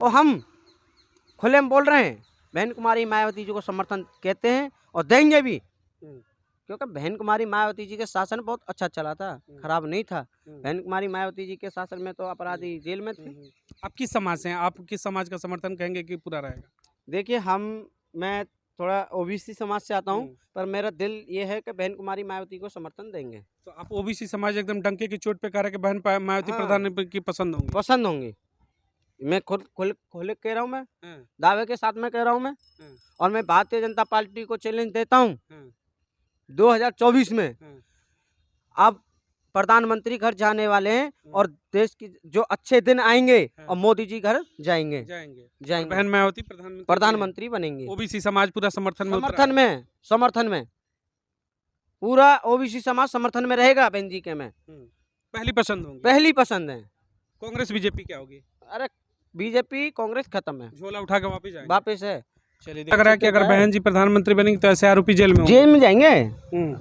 और हम खुले में बोल रहे हैं, बहन कुमारी मायावती जी को समर्थन कहते हैं और देंगे भी, क्योंकि बहन कुमारी मायावती जी के शासन बहुत अच्छा चला था, खराब नहीं था। बहन कुमारी मायावती जी के शासन में तो अपराधी जेल में थे। आप किस समाज से हैं? आप किस समाज का समर्थन कहेंगे कि पूरा रहेगा? देखिए मैं थोड़ा ओबीसी समाज से आता हूँ, पर मेरा दिल ये है कि बहन कुमारी मायावती को समर्थन देंगे। तो आप ओबीसी समाज एकदम डंके की चोट पे कह रहे हैं कि बहन मायावती हाँ। प्रधान की पसंद होंगी। पसंद होंगी, मैं खुद खोल कह रहा हूँ, मैं दावे के साथ में कह रहा हूँ मैं। और मैं भारतीय जनता पार्टी को चैलेंज देता हूँ 2024 में आप प्रधानमंत्री घर जाने वाले हैं और देश की जो अच्छे दिन आएंगे और मोदी जी घर जाएंगे। बहन मायावती प्रधानमंत्री बनेंगे। ओबीसी समाज पूरा समर्थन में पूरा ओबीसी समाज समर्थन में रहेगा बहन जी के। में पहली पसंद होंगी। पहली पसंद है। कांग्रेस बीजेपी क्या होगी? अरे बीजेपी कांग्रेस खत्म है, झोला उठा के वापस है। चलिए, लग रहा है कि अगर बहन जी प्रधानमंत्री बनेंगे तो ऐसे आरोपी जेल में जाएंगे।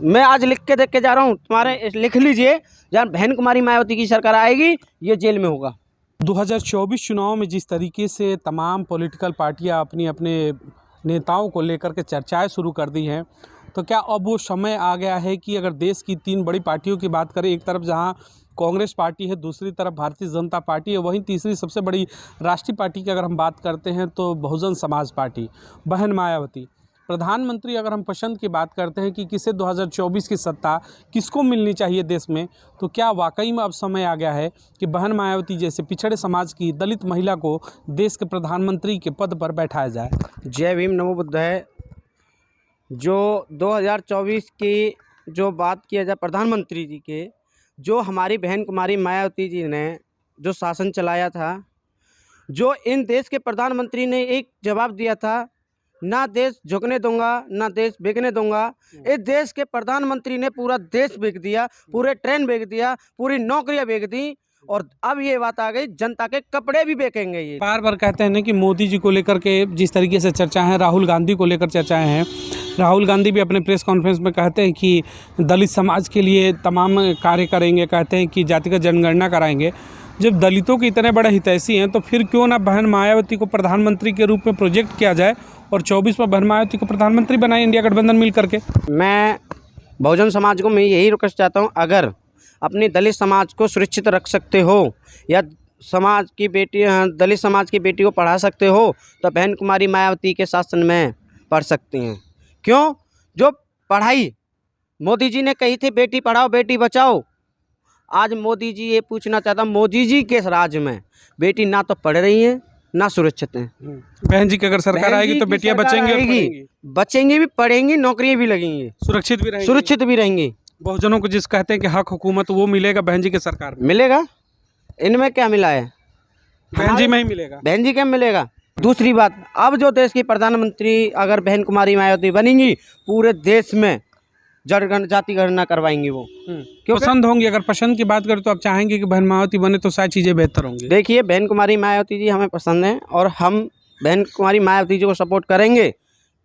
मैं आज लिख के देख के जा रहा हूँ, तुम्हारे लिख लीजिए, जहाँ बहन कुमारी मायावती की सरकार आएगी ये जेल में होगा। 2024 चुनाव में जिस तरीके से तमाम पॉलिटिकल पार्टियां अपने अपने नेताओं को लेकर के चर्चाएं शुरू कर दी हैं, तो क्या अब वो समय आ गया है कि अगर देश की तीन बड़ी पार्टियों की बात करें, एक तरफ जहां कांग्रेस पार्टी है, दूसरी तरफ भारतीय जनता पार्टी है, वहीं तीसरी सबसे बड़ी राष्ट्रीय पार्टी की अगर हम बात करते हैं तो बहुजन समाज पार्टी, बहन मायावती। प्रधानमंत्री अगर हम पसंद की बात करते हैं कि किसे 2024 की सत्ता किसको मिलनी चाहिए देश में, तो क्या वाकई में अब समय आ गया है कि बहन मायावती जैसे पिछड़े समाज की दलित महिला को देश के प्रधानमंत्री के पद पर बैठाया जाए? जय भीम, नमो बुद्धाय। जो 2024 की जो बात किया जाए प्रधानमंत्री जी के, जो हमारी बहन कुमारी मायावती जी ने जो शासन चलाया था, जो इन देश के प्रधानमंत्री ने एक जवाब दिया था, ना देश झुकने दूंगा ना देश बिकने दूंगा। इस देश के प्रधानमंत्री ने पूरा देश बेच दिया, पूरे ट्रेन बेच दिया, पूरी नौकरियां बेच दी, और अब ये बात आ गई जनता के कपड़े भी बेचेंगे। ये बार बार कहते हैं ना कि मोदी जी को लेकर के जिस तरीके से चर्चा है, राहुल गांधी को लेकर चर्चाएं हैं। राहुल गांधी भी अपने प्रेस कॉन्फ्रेंस में कहते हैं कि दलित समाज के लिए तमाम कार्य करेंगे, कहते हैं कि जातिगत जनगणना कराएंगे। जब दलितों के इतने बड़े हितैषी हैं तो फिर क्यों ना बहन मायावती को प्रधानमंत्री के रूप में प्रोजेक्ट किया जाए और 24 में बहन मायावती को प्रधानमंत्री बनाए इंडिया गठबंधन मिल करके। मैं बहुजन समाज को मैं यही रिक्वेस्ट चाहता हूँ, अगर अपनी दलित समाज को सुरक्षित रख सकते हो या समाज की बेटी दलित समाज की बेटी को पढ़ा सकते हो तो बहन कुमारी मायावती के शासन में पढ़ सकती हैं। क्यों? जो पढ़ाई मोदी जी ने कही थी, बेटी पढ़ाओ बेटी बचाओ, आज मोदी जी ये पूछना चाहता हूँ, मोदी जी के राज में बेटी ना तो पढ़ रही हैं ना सुरक्षित हैं। बहन जी की अगर सरकार आएगी तो बेटियां बचेंगी भी, पढ़ेंगी, नौकरियां भी लगेंगी, सुरक्षित भी रहेंगी। बहुजनों को जिस कहते हैं कि हक हुकूमत, वो मिलेगा बहन जी की सरकार में? मिलेगा। इनमें क्या मिला है? बहन जी में ही मिलेगा। बहन जी क्या मिलेगा? दूसरी बात, अब जो देश की प्रधानमंत्री अगर बहन कुमारी मायावती बनेंगी, पूरे देश में जाति गणना करवाएंगी वो। पसंद होंगी? अगर पसंद की बात करें तो आप चाहेंगे कि बहन मायावती बने तो सारी चीज़ें बेहतर होंगी। देखिए, बहन कुमारी मायावती जी हमें पसंद है और हम बहन कुमारी मायावती जी को सपोर्ट करेंगे।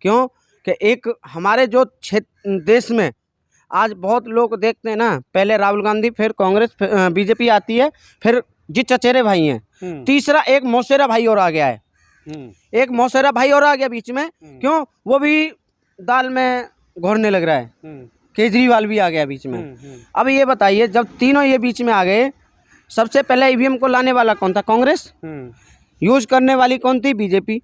क्यों कि एक हमारे जो क्षेत्र देश में आज बहुत लोग देखते हैं ना, पहले राहुल गांधी, फिर कांग्रेस, बीजेपी आती है, फिर जी चचेरे भाई हैं, तीसरा एक मौसेरा भाई और आ गया है, एक मौसेरा भाई और आ गया बीच में। क्यों? वो भी दाल में घोरने लग रहा है। केजरीवाल भी आ गया बीच में। अब ये बताइए, जब तीनों ये बीच में आ गए, सबसे पहले ईवीएम को लाने वाला कौन था? कांग्रेस। यूज करने वाली कौन थी? बीजेपी।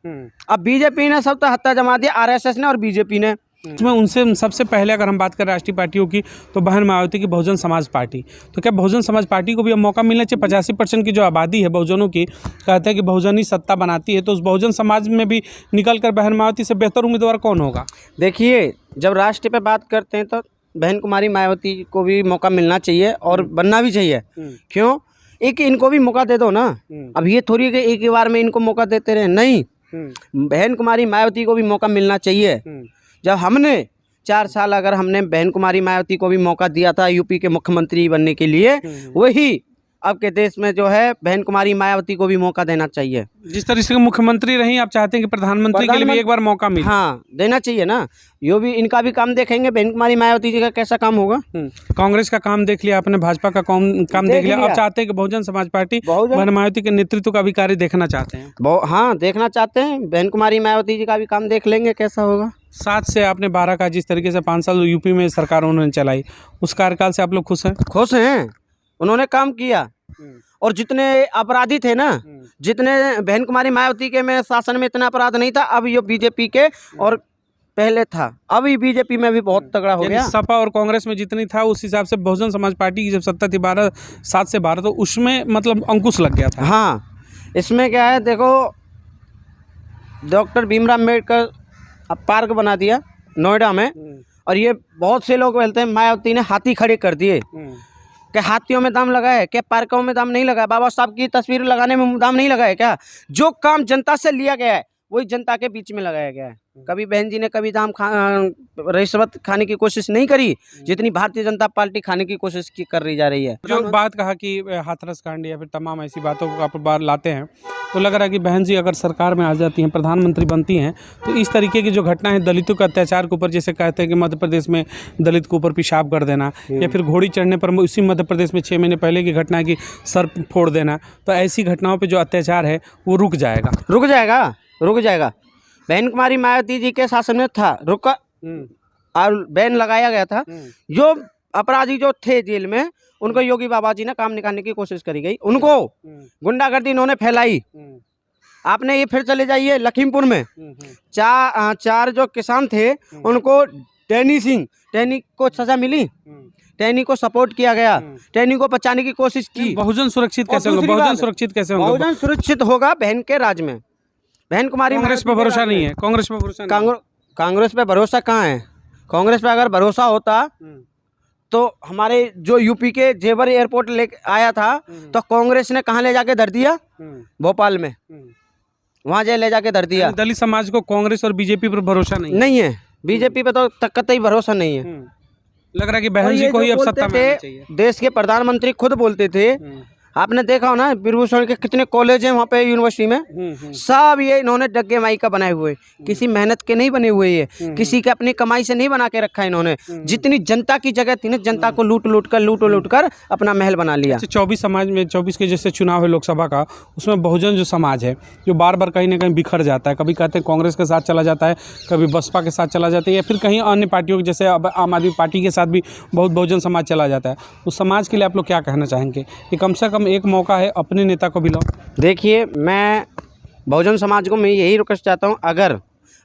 अब बीजेपी ने सब तो हत्या जमा दिया, आरएसएस ने और बीजेपी ने। इसमें उनसे सबसे पहले अगर हम बात करें राष्ट्रीय पार्टियों की, तो बहन मायावती की बहुजन समाज पार्टी। तो क्या बहुजन समाज पार्टी को भी अब मौका मिलना चाहिए? 85% की जो आबादी है बहुजनों की, कहते हैं कि बहुजन ही सत्ता बनाती है, तो उस बहुजन समाज में भी निकल कर बहन मायावती से बेहतर उम्मीदवार कौन होगा? देखिए, जब राष्ट्र पे बात करते हैं तो बहन कुमारी मायावती को भी मौका मिलना चाहिए और बनना भी चाहिए। क्यों? एक इनको भी मौका दे दो ना। अब ये थोड़ी कि एक ही बार में इनको मौका देते रहे, नहीं। बहन कुमारी मायावती को भी मौका मिलना चाहिए। जब हमने 4 साल अगर हमने बहन कुमारी मायावती को भी मौका दिया था यूपी के मुख्यमंत्री बनने के लिए, वही अब के देश में जो है बहन कुमारी मायावती को भी मौका देना चाहिए। जिस तरह से मुख्यमंत्री रही, आप चाहते हैं कि प्रधानमंत्री के लिए भी एक बार मौका मिले? हाँ, देना चाहिए ना। यो भी इनका भी काम देखेंगे, बहन कुमारी मायावती जी का कैसा काम होगा। कांग्रेस का काम देख लिया आपने, भाजपा का काम देख लिया, अब चाहते हैं कि बहुजन समाज पार्टी बहन मायावती के नेतृत्व का भी कार्य देखना चाहते हैं। हाँ, देखना चाहते हैं। बहन कुमारी मायावती जी का भी काम देख लेंगे कैसा होगा। 7 से आपने 12 का, जिस तरीके से 5 साल यूपी में सरकार उन्होंने चलाई, उस कार्यकाल से आप लोग खुश हैं? खुश हैं, उन्होंने काम किया। और जितने अपराधी थे ना, जितने बहन कुमारी मायावती के में शासन में इतना अपराध नहीं था, अब ये बीजेपी के और पहले था, अभी बीजेपी में भी बहुत तगड़ा हो गया। सपा और कांग्रेस में जितनी था उस हिसाब से बहुजन समाज पार्टी की जब सत्ता थी 7 से 12, तो उसमें मतलब अंकुश लग गया था। हाँ, इसमें क्या है, देखो डॉक्टर भीमराव अम्बेडकर पार्क बना दिया नोएडा में, और ये बहुत से लोग बोलते हैं मायावती ने हाथी खड़े कर दिए। क्या हाथियों में दाम लगा है क्या? पार्कों में दाम नहीं लगा है? बाबा साहब की तस्वीर लगाने में दाम नहीं लगा है क्या? जो काम जनता से लिया गया है वही जनता के बीच में लगाया गया है। कभी बहन जी ने कभी रिश्वत खाने की कोशिश नहीं करी, जितनी भारतीय जनता पार्टी खाने की कोशिश कर रही जा रही है। जो बात कहा कि हाथरस कांड या फिर तमाम ऐसी बातों को आप बार लाते हैं, तो लग रहा है कि बहन जी अगर सरकार में आ जाती हैं, प्रधानमंत्री बनती हैं, तो इस तरीके की जो घटना है दलितों के अत्याचार के ऊपर, जैसे कहते हैं कि मध्य प्रदेश में दलित के ऊपर पेशाब कर देना, या फिर घोड़ी चढ़ने पर उसी मध्य प्रदेश में 6 महीने पहले की घटना है कि सर फोड़ देना, तो ऐसी घटनाओं पर जो अत्याचार है वो रुक जाएगा। रुक जाएगा। बहन कुमारी मायावती जी के शासन में था, रुका और बैन लगाया गया था। जो अपराधी जो थे जेल में, उनको योगी बाबा जी ने काम निकालने की कोशिश करी गई, उनको गुंडागर्दी इन्होंने फैलाई। आपने ये फिर चले जाइए लखीमपुर में, 4 जो किसान थे उनको टैनी को सजा मिली, टैनी को सपोर्ट किया गया, टैनी को बचाने की कोशिश की। बहुजन सुरक्षित कैसे होगा? बहुजन सुरक्षित कैसे होगा? बहुजन सुरक्षित होगा बहन के राज में। बहन कुमारी कांग्रेस पे भरोसा नहीं है? कांग्रेस पे भरोसा नहीं है? कांग्रेस पे भरोसा कहाँ है? कांग्रेस पे अगर भरोसा होता तो हमारे जो यूपी के जेवर एयरपोर्ट ले आया था, तो कांग्रेस ने कहाँ ले जाके धर दिया? भोपाल में, वहाँ ले जाके धर दिया। दलित समाज को कांग्रेस और बीजेपी पर भरोसा नहीं है। बीजेपी पे तो कतई भरोसा नहीं है। लग रहा है कि बहन जी को ही अब सत्ता में आना चाहिए। देश के प्रधानमंत्री खुद बोलते थे, आपने देखा हो ना बिरभूषण के कितने कॉलेज हैं वहाँ पे यूनिवर्सिटी में, सब ये इन्होंने डग्गे माई का बनाए हुए, किसी मेहनत के नहीं बने हुए, ये किसी के अपनी कमाई से नहीं बना के रखा इन्होंने। जितनी जनता की जगह थी ना, जनता को लूट कर अपना महल बना लिया। 24 समाज में 24 के जैसे चुनाव है लोकसभा का, उसमें बहुजन जो समाज है जो बार बार कहीं ना कहीं बिखर जाता है, कभी कहते हैं कांग्रेस के साथ चला जाता है, कभी बसपा के साथ चला जाता है, या फिर कहीं अन्य पार्टियों के जैसे अब आम आदमी पार्टी के साथ भी बहुत बहुजन समाज चला जाता है। उस समाज के लिए आप लोग क्या कहना चाहेंगे कि कम से कम एक मौका है अपने नेता को भी लो? देखिए, मैं बहुजन समाज को मैं यही रिक्वेस्ट चाहता हूँ, अगर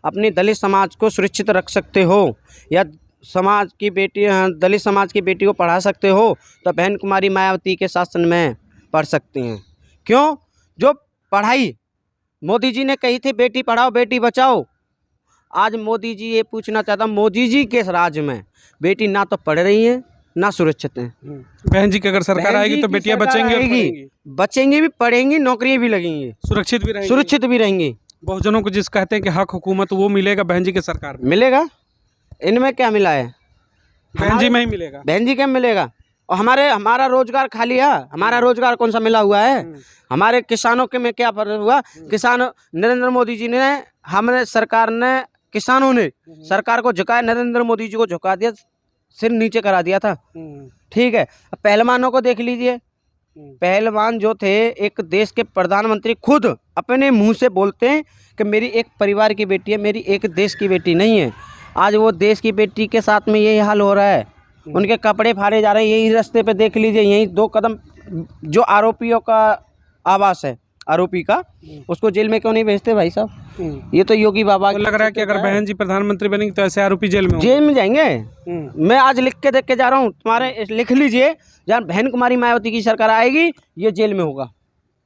अपनी दलित समाज को सुरक्षित रख सकते हो या समाज की बेटी दलित समाज की बेटी को पढ़ा सकते हो, तो बहन कुमारी मायावती के शासन में पढ़ सकती हैं। क्यों? जो पढ़ाई मोदी जी ने कही थी, बेटी पढ़ाओ बेटी बचाओ, आज मोदी जी ये पूछना चाहता हूँ, मोदी जी के राज में बेटी ना तो पढ़ रही है ना सुरक्षित हैं। बहन जी की अगर सरकार आएगी तो बेटियां बचेंगी भी, पढ़ेंगी, नौकरियां भी लगेंगी, सुरक्षित भी रहेंगी। बहुजनों को जिस कहते हैं कि हक हुकूमत, वो मिलेगा बहन जी की सरकार में? मिलेगा। इनमें क्या मिला है? बहन जी में ही मिलेगा। बहन जी क्या मिलेगा? और हमारा रोजगार खाली है। हमारा रोजगार कौन सा मिला हुआ है? हमारे किसानों के में क्या फर्क हुआ? किसान नरेंद्र मोदी जी ने, हमने सरकार ने, किसानों ने सरकार को झुकाया, नरेंद्र मोदी जी को झुका दिया, सिर नीचे करा दिया था। ठीक है, अब पहलवानों को देख लीजिए। पहलवान जो थे, एक देश के प्रधानमंत्री खुद अपने मुंह से बोलते हैं कि मेरी एक परिवार की बेटी है, मेरी एक देश की बेटी नहीं है। आज वो देश की बेटी के साथ में यही हाल हो रहा है, उनके कपड़े फाड़े जा रहे हैं। यही रास्ते पे देख लीजिए, यही 2 कदम जो आरोपियों का आवास है, आरोपी का, उसको जेल में क्यों नहीं भेजते भाई साहब? ये तो योगी बाबा लग रहा है कि अगर बहन जी प्रधानमंत्री बनेंगे तो ऐसे आरोपी जेल में जाएंगे। मैं आज लिख के देख के जा रहा हूँ, तुम्हारे लिख लीजिए, जहाँ बहन कुमारी मायावती की सरकार आएगी ये जेल में होगा,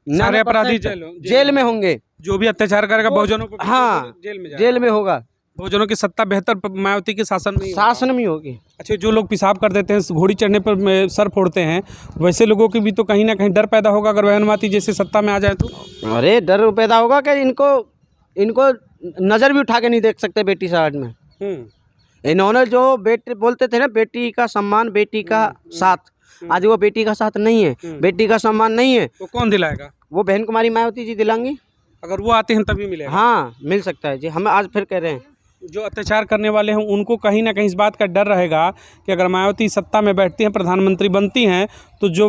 सारे अपराधी जेल में होंगे। जो भी अत्याचार करेगा बहुजनों को, हाँ, जेल में होगा। बहुजनों की सत्ता बेहतर मायावती के शासन में होगी। अच्छा, जो लोग पेशाब कर देते हैं, घोड़ी चढ़ने पर सर फोड़ते हैं, वैसे लोगों की भी तो कहीं ना कहीं डर पैदा होगा अगर बहन मायावती जैसे सत्ता में आ जाए तो? अरे डर पैदा होगा कि इनको नज़र भी उठा के नहीं देख सकते बेटी समाज में। इन्होंने जो बेटी बोलते थे ना, बेटी का सम्मान, बेटी का साथ, आज वो बेटी का साथ नहीं है, बेटी का सम्मान नहीं है, वो कौन दिलाएगा? वो बहन कुमारी मायावती जी दिलाएंगी। अगर वो आते हैं तभी मिलेगा। हाँ मिल सकता है जी, हम आज फिर कह रहे हैं। जो अत्याचार करने वाले हैं उनको कहीं ना कहीं इस बात का डर रहेगा कि अगर मायावती सत्ता में बैठती हैं, प्रधानमंत्री बनती हैं, तो जो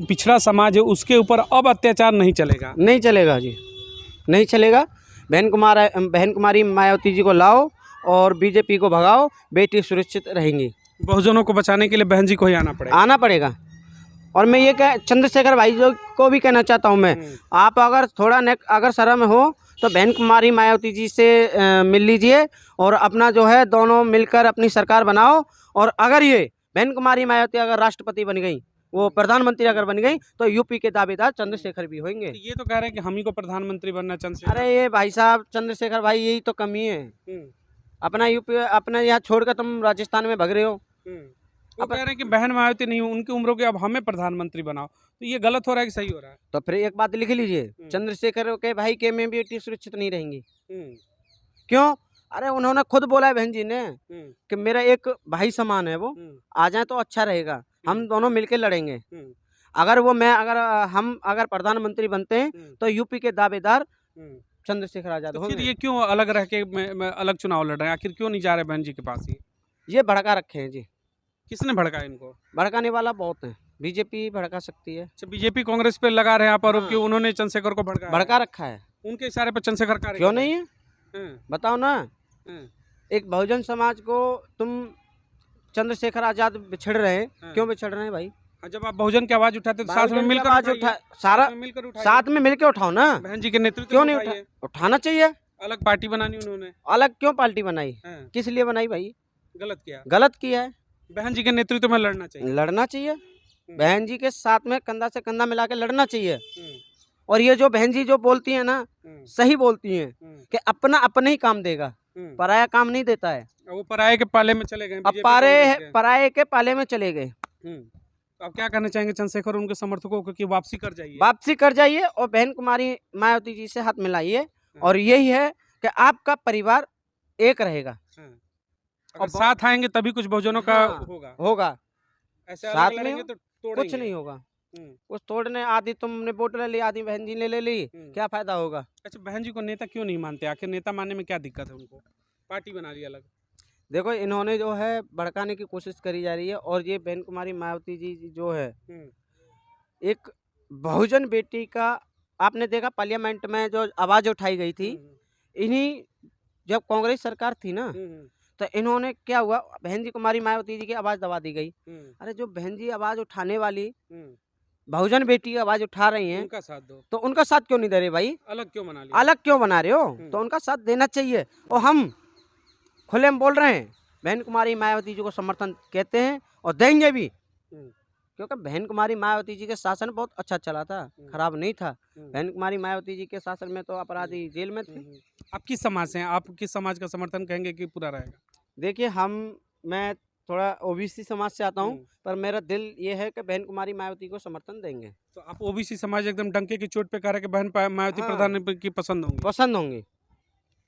पिछड़ा समाज है उसके ऊपर अब अत्याचार नहीं चलेगा। नहीं चलेगा जी, नहीं चलेगा। बहन कुमारी मायावती जी को लाओ और बीजेपी को भगाओ, बेटी सुरक्षित रहेंगी। बहुजनों को बचाने के लिए बहन जी को ही आना पड़ेगा। आना पड़ेगा। और मैं ये चंद्रशेखर भाई जो को भी कहना चाहता हूँ मैं, आप अगर थोड़ा अगर शर्म हो तो बहन कुमारी मायावती जी से मिल लीजिए और अपना जो है दोनों मिलकर अपनी सरकार बनाओ। और अगर ये बहन कुमारी मायावती अगर राष्ट्रपति बन गई, वो प्रधानमंत्री अगर बन गई, तो यूपी के दावेदार चंद्रशेखर भी होंगे। ये तो कह रहे हैं कि हम ही को प्रधानमंत्री बनना चंद्रशेखर। अरे ये भाई साहब चंद्रशेखर भाई, यही तो कमी है। अपना यूपी अपना यहाँ छोड़कर तुम राजस्थान में भग रहे हो। वो कह रहे हैं कि बहन मायावती नहीं, उनकी उम्र के अब हमें प्रधानमंत्री बनाओ। तो ये गलत हो रहा है कि सही हो रहा है? तो फिर एक बात लिख लीजिए, चंद्रशेखर के भाई के में बेटी सुरक्षित नहीं रहेंगी। क्यों? अरे उन्होंने खुद बोला है बहन जी ने कि मेरा एक भाई समान है, वो आ जाए तो अच्छा रहेगा, हम दोनों मिलकर लड़ेंगे। हम अगर प्रधानमंत्री बनते हैं तो यूपी के दावेदार चंद्रशेखर आजाद तो होंगे। फिर ये क्यों अलग रह के अलग चुनाव लड़ रहे हैं? आखिर क्यों नहीं जा रहे बहन जी के पास? ये भड़का रखे हैं जी। किसने भड़का इनको? भड़काने वाला बहुत है, बीजेपी भड़का सकती है। अच्छा, बीजेपी कांग्रेस पे लगा रहे हैं आप आरोप कि उन्होंने चंद्रशेखर को भड़का रखा है। उनके इशारे पर चंद्रशेखर कार्य क्यों नहीं है? बताओ ना। हैं। एक बहुजन समाज को तुम चंद्रशेखर आजाद बिछड़ रहे हैं, क्यों बिछड़ रहे हैं भाई? जब आप बहुजन की आवाज उठाते तो साथ में मिलकर साथ में मिलकर उठाओ ना। बहन जी के नेतृत्व क्यों नहीं उठाना चाहिए? अलग पार्टी बनानी उन्होंने। अलग क्यों पार्टी बनाई? किस लिए बनाई भाई? गलत किया है। बहन जी के नेतृत्व में लड़ना चाहिए। बहन जी के साथ में कंधा से कंधा मिला के लड़ना चाहिए। और ये जो बहन जी जो बोलती है ना, सही बोलती हैं कि अपना अपने ही काम देगा, पराया काम नहीं देता है। वो पराये के पाले में चले गए। अब पराये के पाले में चले गए। आप क्या कहना चाहेंगे चंद्रशेखर और उनके समर्थकों को कि वापसी कर जाइए और बहन कुमारी मायावती जी से हाथ मिलाइए। और यही है कि आपका परिवार एक रहेगा। और साथ आएंगे तभी कुछ बहुजनों का होगा। ऐसे साथ लड़ेंगे तो कुछ नहीं होगा। कुछ तोड़ने, आधी तुमने वोट ले ली, आधी बहन जी ने ले ली, क्या फायदा होगा? अच्छा, बहन जी को नेता क्यों नहीं मानते? आखिर नेता मानने में क्या दिक्कत है उनको? पार्टी बना ली अलग। देखो, इन्होंने जो है भड़काने की कोशिश करी जा रही है। और ये बहन कुमारी मायावती जी जो है, एक बहुजन बेटी का, आपने देखा पार्लियामेंट में जो आवाज उठाई गई थी, इन्हीं जब कांग्रेस सरकार थी ना, तो इन्होंने क्या हुआ, बहन जी कुमारी मायावती जी की आवाज दबा दी गई। अरे जो बहन जी आवाज उठाने वाली बहुजन बेटी की आवाज उठा रही हैं, उनका साथ दो। तो उनका साथ क्यों नहीं दे रहे भाई? अलग क्यों बना रहे हो? तो उनका साथ देना चाहिए। और हम खुले में बोल रहे हैं, बहन कुमारी मायावती जी को समर्थन कहते हैं और देंगे भी। क्योंकि बहन कुमारी मायावती जी के शासन बहुत अच्छा चला था, खराब नहीं था। बहन कुमारी मायावती जी के शासन में तो अपराधी जेल में थे। आप किस समाज से हैं? आप किस समाज का समर्थन कहेंगे कि पूरा रहेगा? देखिए, मैं थोड़ा ओबीसी समाज से आता हूँ, पर मेरा दिल ये है कि बहन कुमारी मायावती को समर्थन देंगे। तो आप ओबीसी समाज एकदम डंके की चोट पे कह रहे हैं कि बहन मायावती प्रधानमंत्री की पसंद होंगी।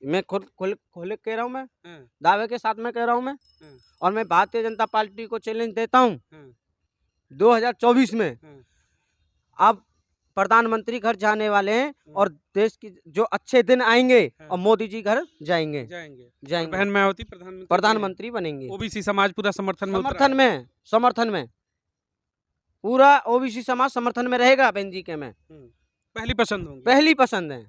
मैं खुद खोले कह रहा हूँ, मैं दावे के साथ में कह रहा हूँ मैं। और मैं भारतीय जनता पार्टी को चैलेंज देता हूँ, 2024 में अब प्रधानमंत्री घर जाने वाले हैं और देश की जो अच्छे दिन आएंगे और मोदी जी घर जाएंगे। बहन मायावती प्रधानमंत्री बनेंगे। ओबीसी समाज पूरा समर्थन में पूरा ओबीसी समाज समर्थन में रहेगा बहन जी के। में पहली पसंद है।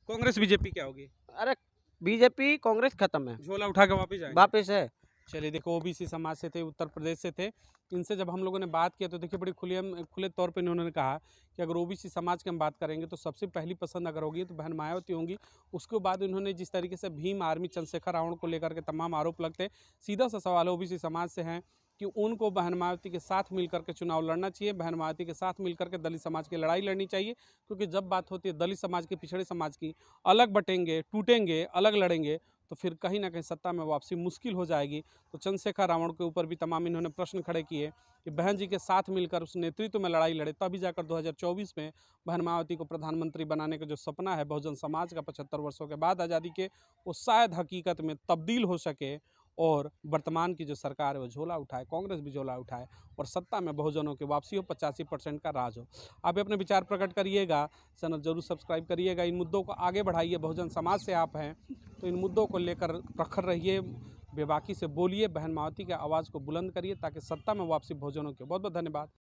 कांग्रेस बीजेपी क्या होगी? अरे बीजेपी कांग्रेस खत्म है, झोला उठा के वापस है। चलिए, देखो, ओबीसी समाज से थे, उत्तर प्रदेश से थे। इनसे जब हम लोगों ने बात किया तो देखिए बड़ी खुले तौर पे इन्होंने कहा कि अगर ओबीसी समाज की हम बात करेंगे तो सबसे पहली पसंद अगर होगी तो बहन मायावती होंगी। उसके बाद इन्होंने जिस तरीके से भीम आर्मी चंद्रशेखर रावण को लेकर के तमाम आरोप लगते, सीधा सा सवाल ओबीसी समाज से है कि उनको बहन मायावती के साथ मिलकर के चुनाव लड़ना चाहिए। बहन मायावती के साथ मिलकर के दलित समाज की लड़ाई लड़नी चाहिए। क्योंकि जब बात होती है दलित समाज की, पिछड़े समाज की, अलग बटेंगे, टूटेंगे, अलग लड़ेंगे, तो फिर कहीं ना कहीं सत्ता में वापसी मुश्किल हो जाएगी। तो चंद्रशेखर रावण के ऊपर भी तमाम इन्होंने प्रश्न खड़े किए कि बहन जी के साथ मिलकर उस नेतृत्व में लड़ाई लड़े, तभी जाकर 2024 में बहन मायावती को प्रधानमंत्री बनाने का जो सपना है बहुजन समाज का 75 वर्षों के बाद आज़ादी के, वो शायद हकीकत में तब्दील हो सके और वर्तमान की जो सरकार है वो झोला उठाए, कांग्रेस भी झोला उठाए और सत्ता में बहुजनों की वापसी हो, 85% का राज हो। आप भी अपने विचार प्रकट करिएगा, चैनल जरूर सब्सक्राइब करिएगा, इन मुद्दों को आगे बढ़ाइए। बहुजन समाज से आप हैं तो इन मुद्दों को लेकर प्रखर रहिए, बेबाकी से बोलिए, बहन मायावती की आवाज़ को बुलंद करिए ताकि सत्ता में वापसी बहुजनों की। बहुत बहुत धन्यवाद।